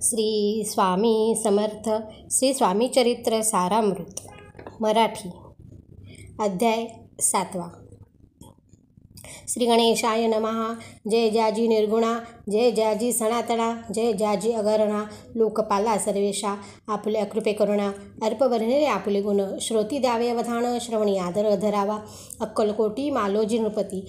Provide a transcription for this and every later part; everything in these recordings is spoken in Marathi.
श्री स्वामी समर्थ. श्री स्वामी चरित्र सारामृत मराठी. अध्याय 7. श्री गणेशाय नमः. जय जाजी निर्गुणा, जय जाजी सनातना, जय जाजी अगरणा, लोकपाला सर्वेशा, आपल्या कृपे करुणा, अर्पवर्णिले आपले गुण, श्रोती द्यावे अवधान, श्रवणी आदर धरावा, अक्कलकोटी मालोजी नृपती,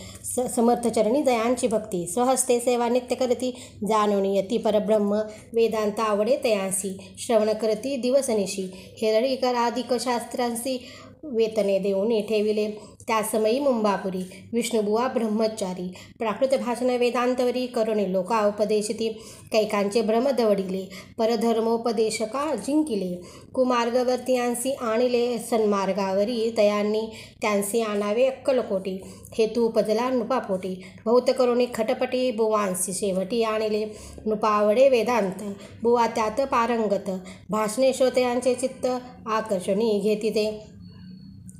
समर्थ चरणी दयांची भक्ती, स्वहस्ते सेवा नित्य करती, जाणोनी यती परब्रह्म, वेदांत आवडे तयांसी, श्रवण करती दिवसनिशी, हेरळी कराधिक शास्त्रांसी, वेतने देऊनी ठेविले, त्यासमयी मुंबापुरी, विष्णुबुवा ब्रह्मचारी, प्राकृत भाषण वेदांतवरी, करुणे लोका उपदेशिती, कैकांचे भ्रम दवडिले, परधर्मोपदेशका जिंकिले, कुमार्गवर्तीयांसी आणिले, सन्मार्गावरी तयांनी त्यांसी आणावे अक्कलकोटी, हेतू उपजला नृपापोटी, बहुत करुणी खटपटी, बुवांसी शेवटी आणिले, नृपावडे वेदांत, बुवा त्यात पारंगत, भाषणे श्रोतयांचे चित्त आकर्षणी घेती ते,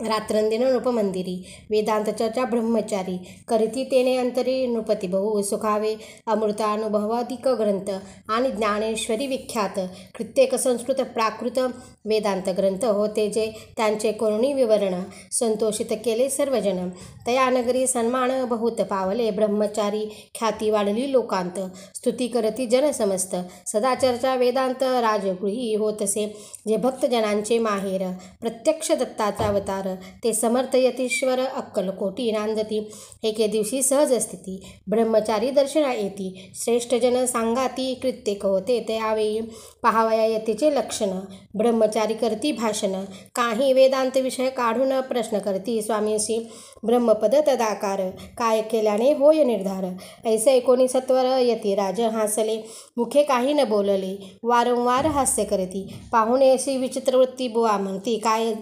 रात्रंदिन नृपमंदिरी, वेदांत चर्चा ब्रह्मचारी, करीती तेने अंतरी, नृपती बहु सुखावे, अमृतानुभवाधिक ग्रंथ आणि ज्ञानेश्वरी विख्यात, कित्येक संस्कृत प्राकृत वेदांत ग्रंथ होते जे त्यांचे करुणी विवरण, संतोषित केले सर्वजन, तया नगरी सन्मान बहुत पावले, ब्रह्मचारी ख्याती वाढली लोकांत, स्तुती करती जन समस्त, सदा चर्चा वेदांत राजगृही होतसे, जे भक्तजनांचे माहेर, प्रत्यक्ष दत्ताचा अवतार, ते समर्थ यतीश्वर अक्कलकोटी नांदती, एके दिवशी सहज स्थिती, ब्रह्मचारी दर्शना येती, श्रेष्ठ जन सांगाती, कित्येक होते ते आवेई, पहावया यतीचे लक्षण, ब्रह्मचारी करती भाषण, काही वेदांत विषय काढून प्रश्न करती स्वामींशी, ब्रह्मपद तदाकार, काय केल्याने होय निर्धार, ऐसे 19 यतीराज हासले, मुखे काही न बोलले, वारंवार हास्य करती, पाहुणे अशी विचित्र वृत्ती, बुवा म्हणती काय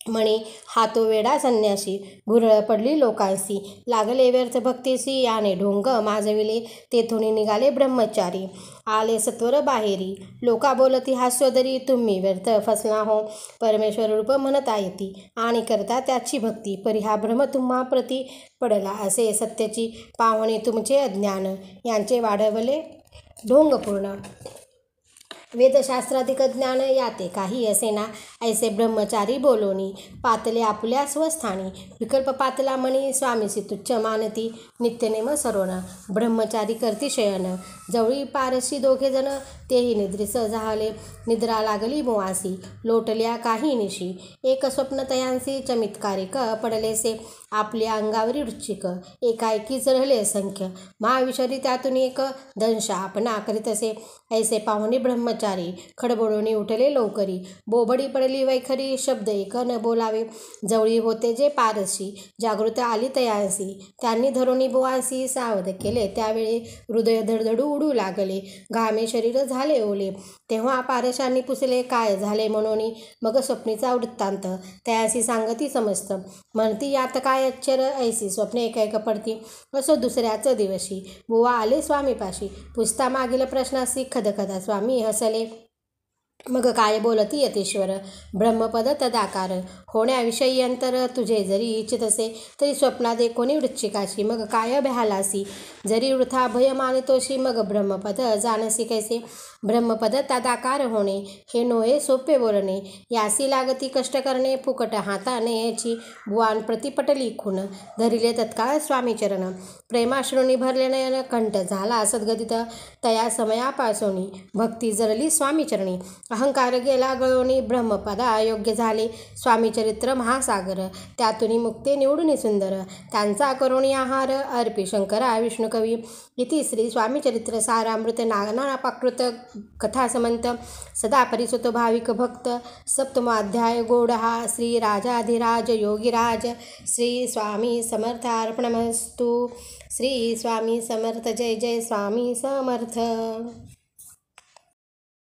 म्हणे हा तो वेडा संन्यासी, भुरळ पडली लोकांसी, लागले व्यर्थ भक्तीसी, याने ढोंग माजविले, तेथून निघाले ब्रह्मचारी, आले सत्वर बाहेरी, लोका बोलती हास्योदरी, तुम्ही व्यर्थ फसला हो, परमेश्वर रूप म्हणता येती, आणि करता त्याची भक्ती, परी हा भ्रम तुम्हा प्रती पडला असे सत्याची, पाहुणे तुमचे अज्ञान, यांचे वाढवले ढोंगपूर्ण, वेदशास्त्राधिक ज्ञान याते काही असेना, ऐसे ब्रह्मचारी बोलोनी, पातले आपुल्या स्वस्थानी, विकल्प पातला मणी, स्वामीसी तुच्छ मानती, नित्यनेम सरोन, ब्रह्मचारी करती शयन, जवळी पारशी दोघे जण, तेही निद्रिस झाले, निद्रा लागली बुवासी, लोटल्या काही निशी, एक स्वप्न तयांसी चमत्कारिक पडलेसे, आपल्या अंगावरी वृश्चिक, एकाएकी चढले असंख्य, महाविषारी त्यातून एक दंश आपणा करीतसे, ऐसे पाहुणे ब्रह्मचारी, खडबडून उठले लवकरी, बोबडी पडली वैखरी, शब्द एक न बोलावे, जवळी होते जे पारशी, जागृत आली तयांसी, त्यांनी धरुणी बुवांसी सावध केले, त्यावेळी हृदय धडधडू उडू लागले, घामे शरीर झाले ओले, तेव्हा पारशांनी पुसले काय झाले म्हणून, मग स्वप्नीचा वृत्तांत तयांसी सांगती समस्त, म्हणती यात काय अच्चर, ऐसी स्वप्ने एक पडती, असो दुसऱ्याच दिवशी, बुवा आले स्वामीपाशी, पुसता मागील प्रश्नासी, खदखदा स्वामी हसले, मग काय बोलती यतीश्वर, ब्रह्मपद तदाकार, होण्याविषयी अंतर तुझे जरी इच्छित असे, तरी स्वप्नात कोणी वृश्चिकाशी, मग काय भ्यालासी, जरी वृथा भय मानितोशी, मग ब्रह्मपद जाणसी कैसे, ब्रह्मपद तदाकार होणे, हे नोहे सोपे बोलणे, यासी लागती कष्ट करणे, फुकट हाताने याची, बुवान प्रतिपटली खून, धरिले तत्काळ स्वामीचरण, प्रेमाश्रूंनी भरले नयन, कंठ झाला सद्गदित, तया समयापासोनी, भक्ती जरली स्वामीचरणी, अहंकार गेला गळोनी, ब्रह्मपदा योग्य झाले, स्वामीचरित्र महासागर, त्यातून मुक्ते निवडून सुंदर, त्यांचा करुणी आहार, अर्पी शंकरा विष्णुकवी, इति श्री स्वामीचरित्र सारामृत नानापाकृत कथासमंत, सदा परिसुत भाविक भक्त, सप्तमोऽध्याय गोडहा, श्री राजाधिराज योगीराज, श्री स्वामी समर्थ अर्पणमस्तु. श्री स्वामी समर्थ. जय जय स्वामी समर्थ.